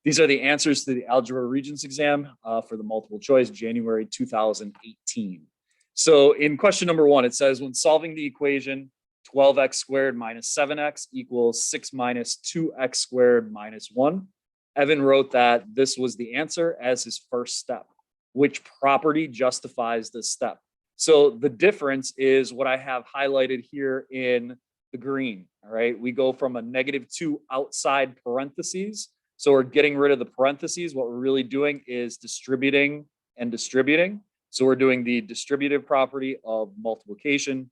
These are the answers to the Algebra Regents exam for the multiple choice, January 2018. So in question number 1, it says, when solving the equation 12x squared minus 7x equals 6 minus 2x squared minus 1, Evan wrote that this was the answer as his first step. Which property justifies this step? So the difference is what I have highlighted here in the green, all right? We go from a -2 outside parentheses. So we're getting rid of the parentheses. What we're really doing is distributing and distributing. So we're doing the distributive property of multiplication,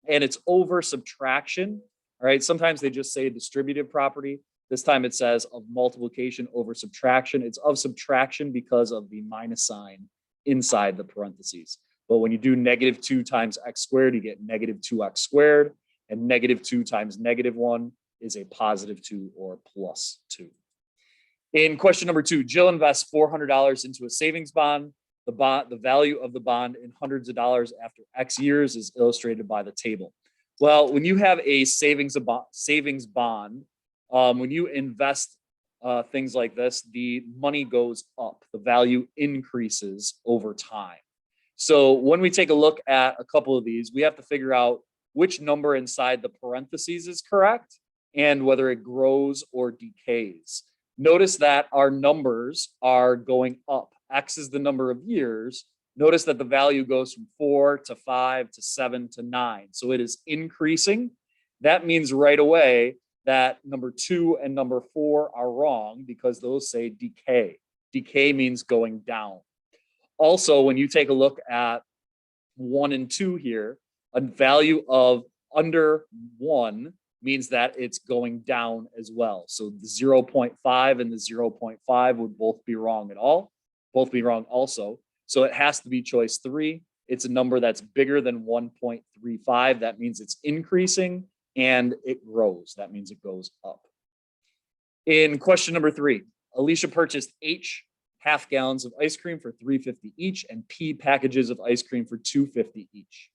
and it's over subtraction, all right? Sometimes they just say distributive property. This time it says of multiplication over subtraction. It's of subtraction because of the minus sign inside the parentheses. But when you do -2 times x squared, you get -2x squared, and -2 times -1 is a +2 or +2. In question number 2, Jill invests $400 into a savings bond. The value of the bond in hundreds of dollars after X years is illustrated by the table. Well, when you have a savings bond, when you invest things like this, the money goes up. The value increases over time. So when we take a look at a couple of these, we have to figure out which number inside the parentheses is correct and whether it grows or decays. Notice that our numbers are going up. X is the number of years. Notice that the value goes from 4 to 5 to 7 to 9. So it is increasing. That means right away that number 2 and number 4 are wrong because those say decay. Decay means going down. Also, when you take a look at 1 and 2 here, a value of under 1 means that it's going down as well. So the 0.5 and the 0.5 would both be wrong also. So it has to be choice 3. It's a number that's bigger than 1.35. That means it's increasing and it grows. That means it goes up. In question number 3, Alicia purchased H half gallons of ice cream for $3.50 each and P packages of ice cream for $2.50 each.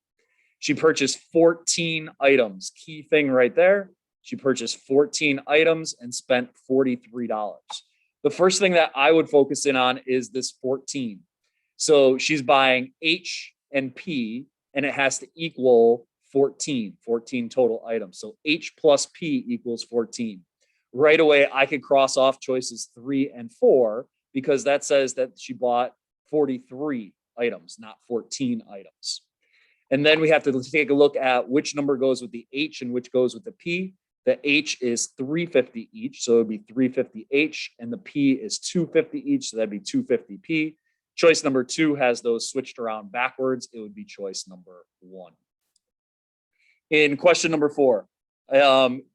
She purchased 14 items. Key thing right there. She purchased 14 items and spent $43. The first thing that I would focus in on is this 14. So she's buying H and P, and it has to equal 14 total items. So H plus P equals 14. Right away, I could cross off choices 3 and 4 because that says that she bought 43 items, not 14 items. And then we have to take a look at which number goes with the H and which goes with the P. The H is $3.50 each, so it would be $3.50 H, and the P is $2.50 each, so that'd be $2.50 P. Choice number 2 has those switched around backwards. It would be choice number 1. In question number 4,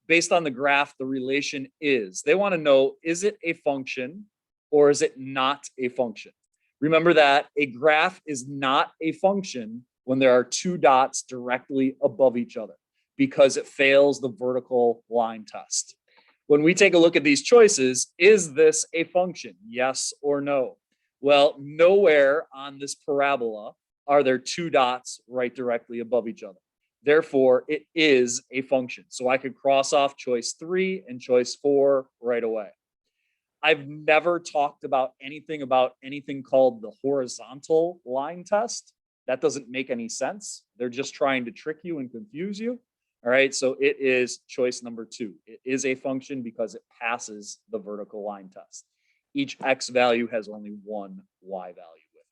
based on the graph, the relation is, they want to know, is it a function or is it not a function? Remember that a graph is not a function when there are 2 dots directly above each other because it fails the vertical line test. When we take a look at these choices, is this a function? Yes or no? Well, nowhere on this parabola are there 2 dots right directly above each other. Therefore, it is a function. So I could cross off choice 3 and choice 4 right away. I've never talked about anything called the horizontal line test. That doesn't make any sense. They're just trying to trick you and confuse you. All right, so it is choice number 2. It is a function because it passes the vertical line test. Each X value has only one Y value with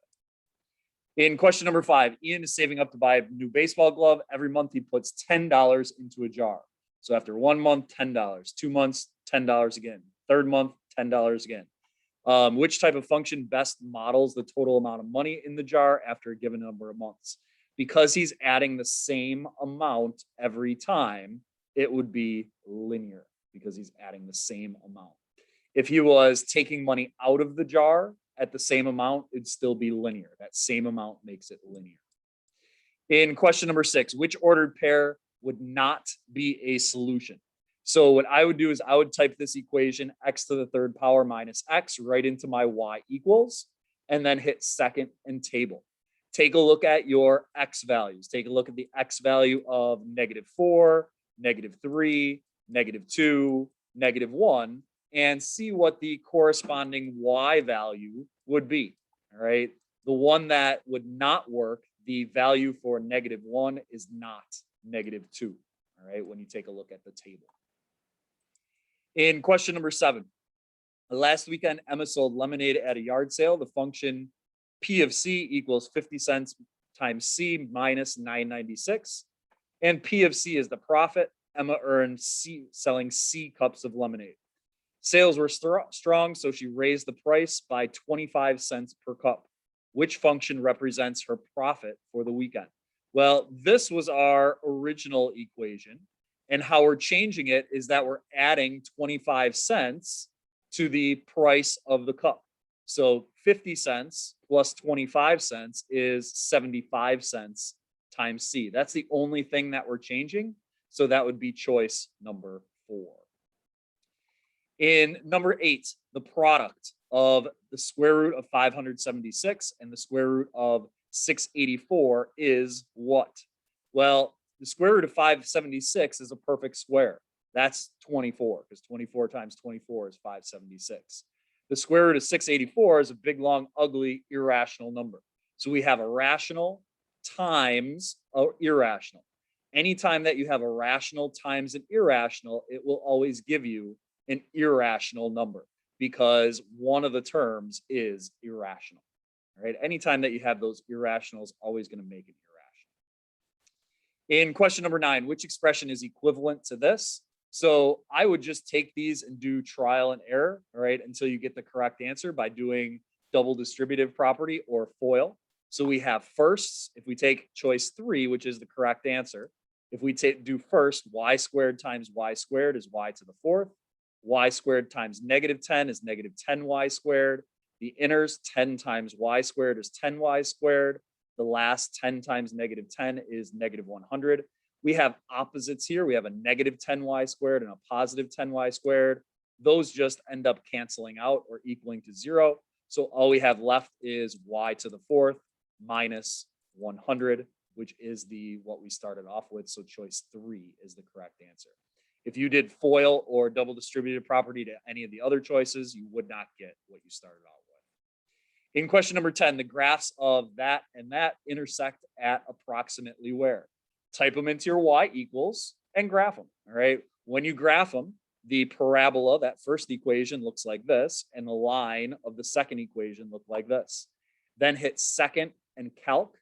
it. In question number 5, Ian is saving up to buy a new baseball glove. Every month he puts $10 into a jar. So after 1 month, $10, 2 months, $10 again, 3rd month, $10 again. Which type of function best models the total amount of money in the jar after a given number of months? Because he's adding the same amount every time, it would be linear because he's adding the same amount. If he was taking money out of the jar at the same amount, it'd still be linear. That same amount makes it linear. In question number 6, which ordered pair would not be a solution? So what I would do is I would type this equation, x to the 3rd power minus x, right into my y equals, and then hit second and table. Take a look at your x values. Take a look at the x value of -4, -3, -2, -1. and see what the corresponding y value would be. All right. The one that would not work, the value for -1 is not -2. All right. When you take a look at the table. In question number 7, last weekend, Emma sold lemonade at a yard sale. The function P of C equals 50 cents times C minus 9.96. And P of C is the profit. Emma earned C selling C cups of lemonade. Sales were strong, so she raised the price by 25 cents per cup. Which function represents her profit for the weekend? Well, this was our original equation. And how we're changing it is that we're adding 25 cents to the price of the cup. So 50 cents plus 25 cents is 75 cents times C. That's the only thing that we're changing. So that would be choice number 4. In number 8, the product of the square root of 576 and the square root of 684 is what? Well, the square root of 576 is a perfect square. That's 24, because 24 times 24 is 576. The square root of 684 is a big, long, ugly, irrational number. So we have a rational times an irrational. Anytime that you have a rational times an irrational, it will always give you an irrational number because one of the terms is irrational. All right. Anytime that you have those irrationals, always going to make it irrational. In question number 9, which expression is equivalent to this? So I would just take these and do trial and error, all right, until you get the correct answer by doing double distributive property or FOIL. So we have firsts. If we take choice 3, which is the correct answer, if we do first, y squared times y squared is y to the 4th. Y squared times -10 is -10y squared. The inners 10 times y squared is 10y squared. The last 10 times -10 is -100. We have opposites here. We have a -10y squared and a positive 10y squared. Those just end up canceling out or equaling to 0. So all we have left is y to the 4th minus 100, which is what we started off with. So choice 3 is the correct answer. If you did FOIL or double distributive property to any of the other choices, you would not get what you started off with. In question number 10, the graphs of that and that intersect at approximately where? Type them into your y equals and graph them. All right. When you graph them, the parabola, that first equation, looks like this, and the line of the second equation look like this. Then hit second and calc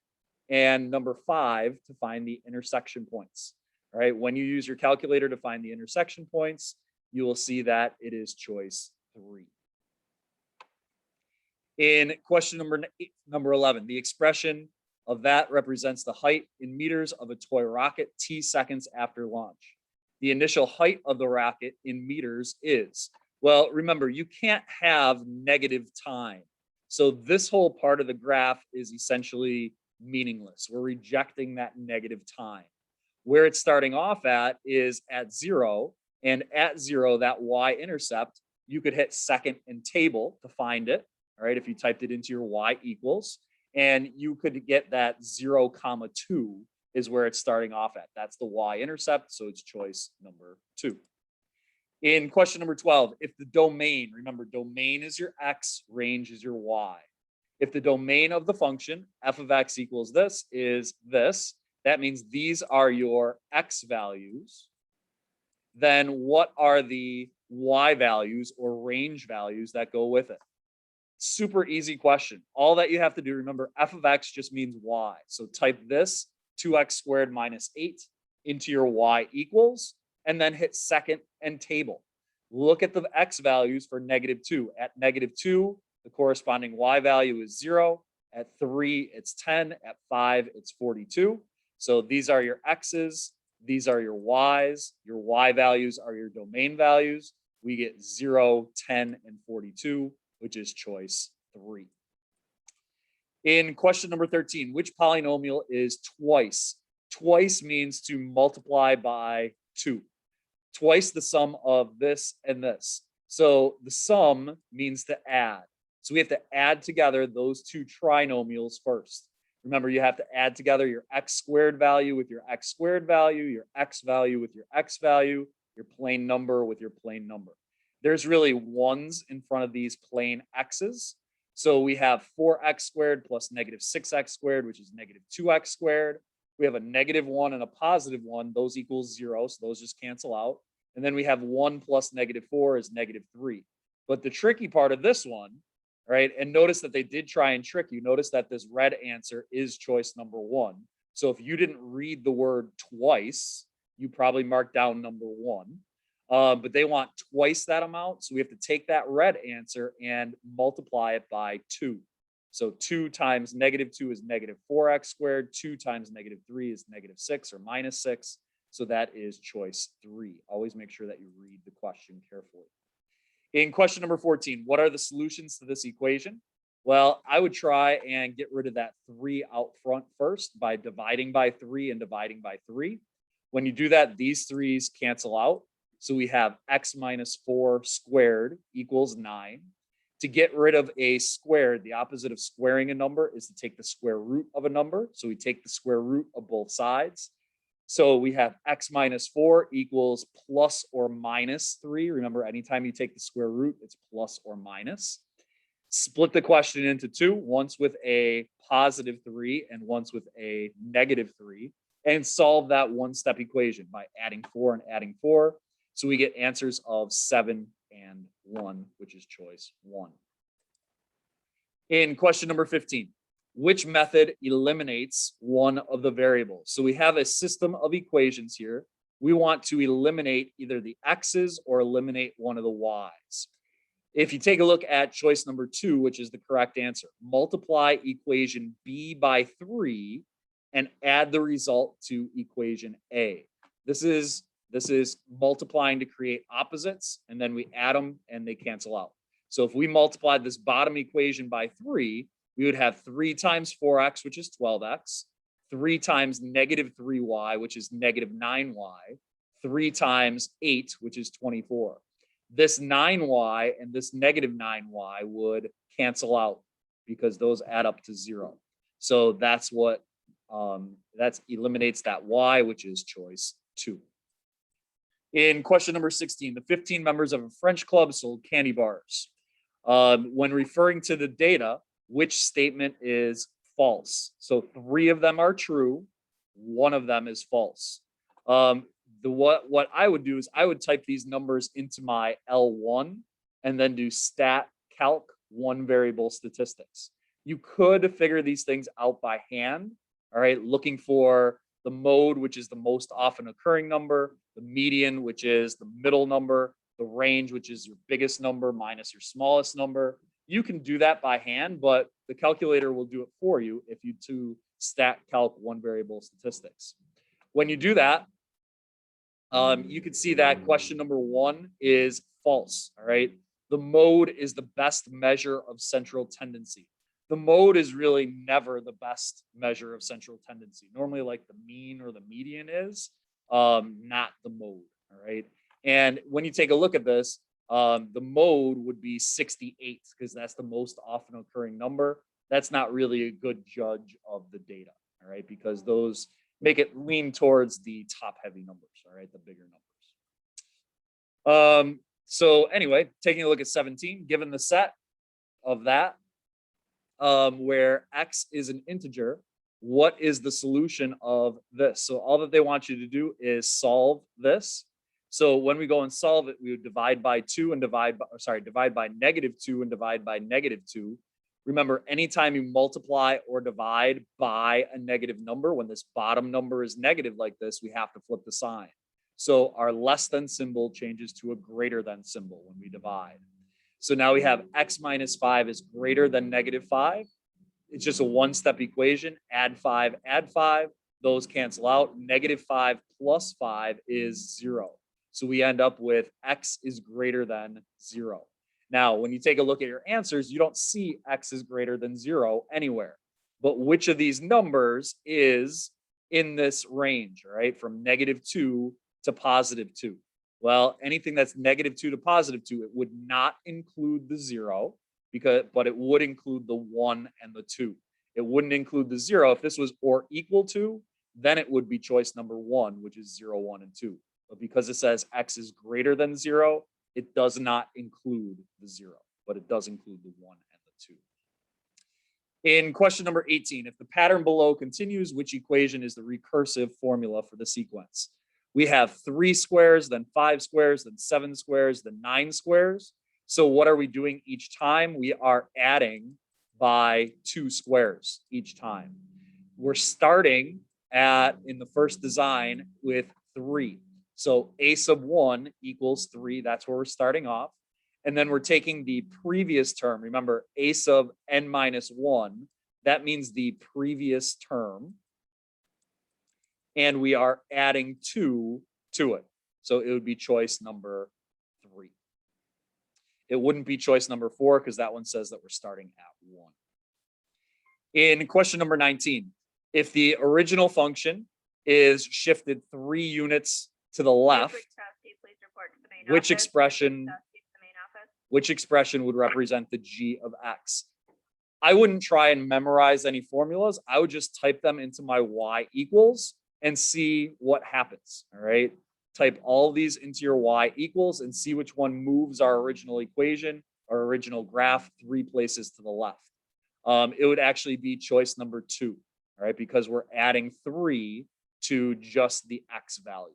and number 5 to find the intersection points. All right. When you use your calculator to find the intersection points, you will see that it is choice 3. In question number 11, the expression of that represents the height in meters of a toy rocket t seconds after launch. The initial height of the rocket in meters is, well, remember, you can't have negative time. So this whole part of the graph is essentially meaningless. We're rejecting that negative time. Where it's starting off at is at 0, and at 0, that y-intercept, you could hit second and table to find it, all right, if you typed it into your y equals, and you could get that 0, 2 is where it's starting off at. That's the y-intercept, so it's choice number 2. In question number 12, if the domain, remember, domain is your x, range is your y. If the domain of the function, f of x equals this, is this, that means these are your x values. Then what are the y values or range values that go with it? Super easy question. All that you have to do, remember, f of x just means y. So type this 2x squared minus 8 into your y equals, and then hit second and table. Look at the x values for -2. At -2, the corresponding y value is 0. At 3, it's 10. At 5, it's 42. So these are your x's. These are your y's. Your y values are your domain values. We get 0, 10, and 42, which is choice 3. In question number 13, which polynomial is twice? Twice means to multiply by 2. Twice the sum of this and this. So the sum means to add. So we have to add together those two trinomials first. Remember, you have to add together your x squared value with your x squared value, your x value with your x value, your plane number with your plane number. there's really ones in front of these plain x's. So we have 4x squared plus negative 6x squared, which is negative 2x squared. We have a negative 1 and a positive 1. Those equals 0, so those just cancel out. And then we have 1 plus negative 4 is negative 3. But the tricky part of this one, right, and notice that they did try and trick you. Notice that this red answer is choice number 1. So if you didn't read the word twice, you probably marked down number 1. But they want twice that amount. So we have to take that red answer and multiply it by 2. So 2 times negative 2 is negative 4x squared. 2 times negative 3 is negative 6 or minus 6. So that is choice 3. Always make sure that you read the question carefully. In question number 14, what are the solutions to this equation? Well, I would try and get rid of that 3 out front first by dividing by 3 and dividing by 3. When you do that, these 3's cancel out. So we have x minus 4 squared equals 9. To get rid of a squared, the opposite of squaring a number is to take the square root of a number. So we take the square root of both sides. So we have x minus 4 equals plus or minus 3. Remember, anytime you take the square root, it's plus or minus. Split the question into 2, once with a positive 3 and once with a negative 3, and solve that one-step equation by adding 4 and adding 4. So we get answers of 7 and 1, which is choice 1. In question number 15, which method eliminates one of the variables? So we have a system of equations here. We want to eliminate either the x's or eliminate one of the y's. If you take a look at choice number 2, which is the correct answer, multiply equation B by 3 and add the result to equation A. This is multiplying to create opposites, and then we add them and they cancel out. So if we multiplied this bottom equation by 3, we would have 3 times 4x, which is 12x, 3 times negative 3y, which is negative 9y, 3 times 8, which is 24. This 9y and this negative 9y would cancel out because those add up to 0. So that's what that eliminates that y, which is choice 2. In question number 16, the 15 members of a French club sold candy bars. When referring to the data, which statement is false? So 3 of them are true, 1 of them is false. What I would do is I would type these numbers into my L1 and then do stat calc one variable statistics. You could figure these things out by hand, all right, looking for the mode, which is the most often occurring number, the median, which is the middle number, the range, which is your biggest number minus your smallest number. You can do that by hand, but the calculator will do it for you if you do stat calc one variable statistics. When you do that, you can see that question number 1 is false, all right? The mode is the best measure of central tendency. The mode is really never the best measure of central tendency. Normally like the mean or the median is, not the mode, all right? And when you take a look at this, the mode would be 68 because that's the most often occurring number. That's not really a good judge of the data, all right? Because those make it lean towards the top heavy numbers, all right? The bigger numbers. So anyway, taking a look at 17, given the set of that, where x is an integer, what is the solution of this? So all that they want you to do is solve this. So when we go and solve it, we would divide by 2 and divide by negative 2 and divide by negative 2. Remember, anytime you multiply or divide by a negative number, when this bottom number is negative like this, we have to flip the sign. So our less than symbol changes to a greater than symbol when we divide. So now we have x minus 5 is greater than negative 5. It's just a one-step equation. Add 5, add 5. Those cancel out. Negative 5 plus 5 is 0. So we end up with x is greater than 0. Now, when you take a look at your answers, you don't see x is greater than 0 anywhere. But which of these numbers is in this range, right? From negative 2 to positive 2. Well, anything that's negative 2 to positive 2, it would not include the 0, but it would include the 1 and the 2. It wouldn't include the 0. If this was or equal to, then it would be choice number 1, which is 0, 1, and 2. But because it says x is greater than 0, It does not include the 0, but it does include the 1 and the 2. In question number 18, if the pattern below continues, which equation is the recursive formula for the sequence? We have 3 squares, then 5 squares, then 7 squares, then 9 squares. So what are we doing each time? We are adding by 2 squares each time. We're starting in the first design with 3. So a sub 1 equals 3. That's where we're starting off. And then we're taking the previous term. Remember, a sub n minus 1. That means the previous term. And we are adding 2 to it. So it would be choice number 3. It wouldn't be choice number 4 because that one says that we're starting at 1. In question number 19, if the original function is shifted 3 units to the left, which expression would represent the g of x? I wouldn't try and memorize any formulas. I would just type them into my y equals and see what happens. All right. Type all these into your y equals and see which one moves our original equation, our original graph 3 places to the left. It would actually be choice number 2. All right, because we're adding 3 to just the x value.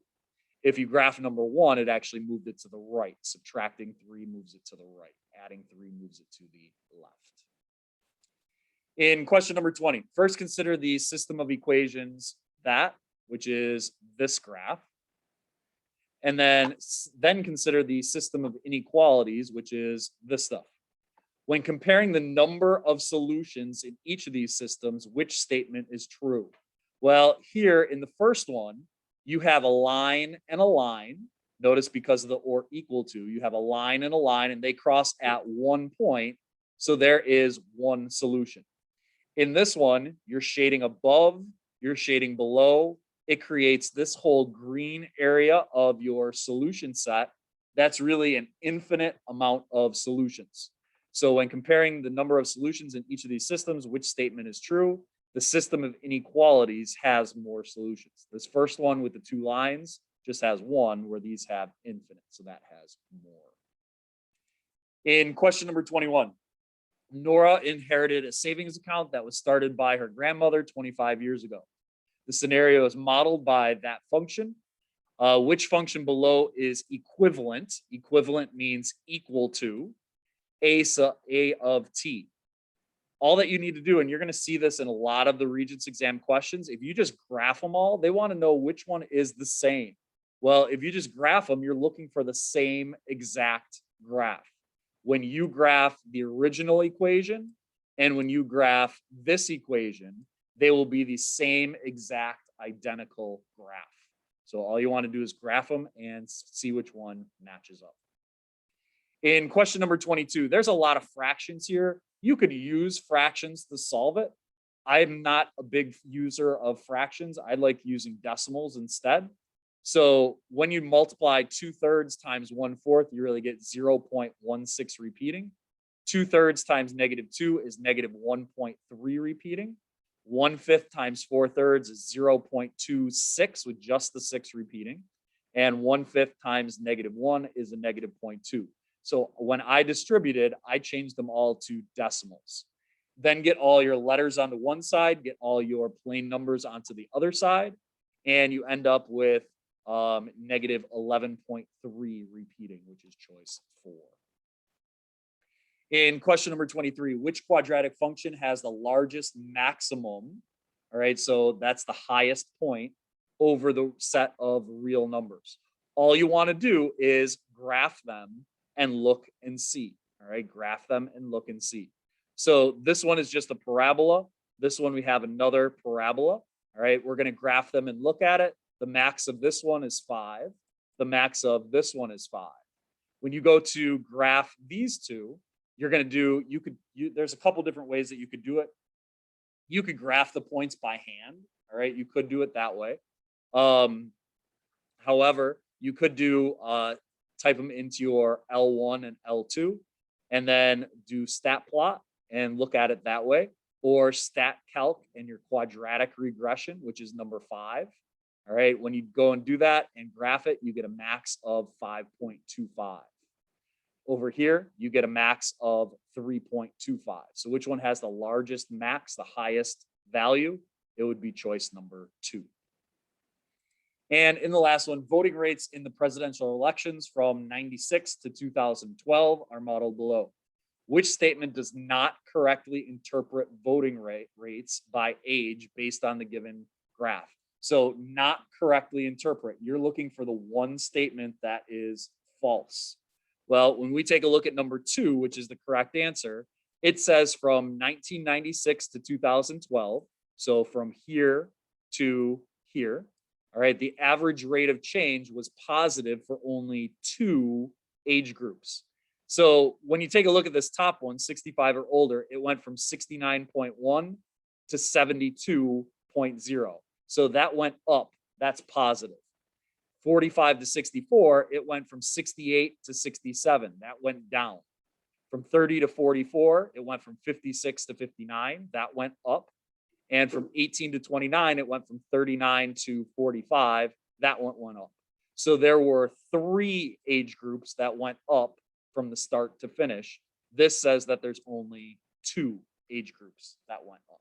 If you graph number 1, it actually moved it to the right. Subtracting 3 moves it to the right. Adding 3 moves it to the left. In question number 20, first consider the system of equations which is this graph. And then consider the system of inequalities, which is this stuff. When comparing the number of solutions in each of these systems, which statement is true? Well, here in the first one, you have a line and a line. Notice because of the or equal to, you have a line and they cross at 1 point. So there is 1 solution. In this one, you're shading above, you're shading below. It creates this whole green area of your solution set. That's really an infinite amount of solutions. So when comparing the number of solutions in each of these systems, which statement is true? The system of inequalities has more solutions. This first one with the 2 lines just has 1, where these have infinite. So that has more. In question number 21, Nora inherited a savings account that was started by her grandmother 25 years ago. The scenario is modeled by that function. Which function below is equivalent? Equivalent means equal to a of t. All that you need to do, and you're going to see this in a lot of the Regents exam questions, if you just graph them all, they want to know which one is the same. Well, if you just graph them, you're looking for the same exact graph. When you graph the original equation and when you graph this equation, they will be the same exact identical graph. So all you want to do is graph them and see which one matches up. In question number 22, there's a lot of fractions here. You could use fractions to solve it. I'm not a big user of fractions. I like using decimals instead. So when you multiply 2/3 times 1/4, you really get 0.16 repeating. 2/3 times -2 is -1.3 repeating. 1/5 times 4/3 is 0.26 with just the 6 repeating. And 1/5 times -1 is a -0.2. So when I distributed, I changed them all to decimals. Then get all your letters onto one side, get all your plain numbers onto the other side, and you end up with -11.3 repeating, which is choice 4. In question number 23, which quadratic function has the largest maximum? All right, so that's the highest point over the set of real numbers. All you want to do is graph them and look and see. All right, graph them and look and see. So this one is just a parabola. This one, we have another parabola. All right, we're going to graph them and look at it. The max of this one is 5. The max of this one is 5. When you go to graph these two, you're going to do, there's a couple different ways that you could do it. You could graph the points by hand. All right, you could do it that way. However, you could do type them into your L1 and L2 and then do stat plot and look at it that way, or stat calc and your quadratic regression, which is number 5. All right, when you go and do that and graph it, you get a max of 5.25. Over here, you get a max of 3.25. So which one has the largest max, the highest value? It would be choice number 2. And in the last one, voting rates in the presidential elections from 96 to 2012 are modeled below. Which statement does not correctly interpret voting rates by age based on the given graph? So not correctly interpret. You're looking for the one statement that is false. Well, when we take a look at number 2, which is the correct answer, it says from 1996 to 2012. So from here to here. All right, the average rate of change was positive for only 2 age groups. So when you take a look at this top one, 65 or older, it went from 69.1 to 72.0. So that went up. That's positive. 45 to 64, it went from 68 to 67. That went down. From 30 to 44, it went from 56 to 59. That went up. And from 18 to 29, it went from 39 to 45. That went up. So there were 3 age groups that went up from the start to finish. This says that there's only 2 age groups that went up.